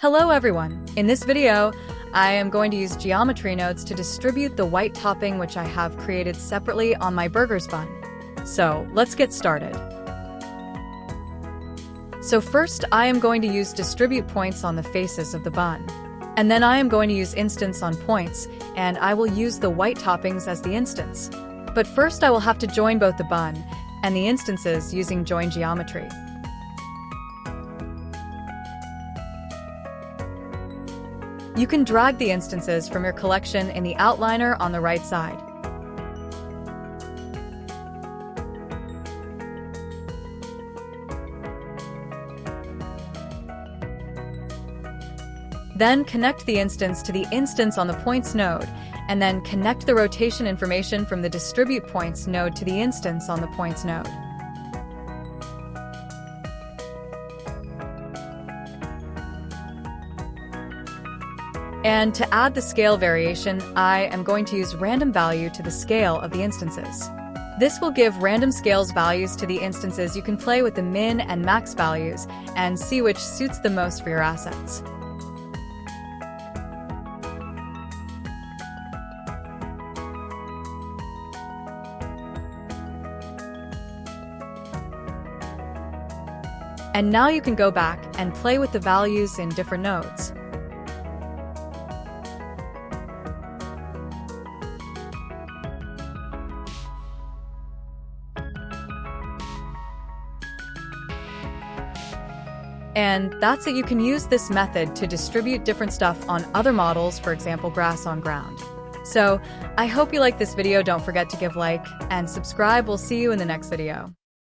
Hello everyone! In this video, I am going to use geometry nodes to distribute the white topping which I have created separately on my burger's bun. So let's get started. So first I am going to use distribute points on the faces of the bun. And then I am going to use instance on points, and I will use the white toppings as the instance. But first I will have to join both the bun and the instances using join geometry. You can drag the instances from your collection in the outliner on the right side. Then connect the instance to the instance on the points node, and then connect the rotation information from the distribute points node to the instance on the points node. And to add the scale variation, I am going to use random value to the scale of the instances. This will give random scales values to the instances. You can play with the min and max values and see which suits the most for your assets. And now you can go back and play with the values in different nodes. And that's it. You can use this method to distribute different stuff on other models, for example, grass on ground. So I hope you like this video. Don't forget to give like and subscribe. We'll see you in the next video.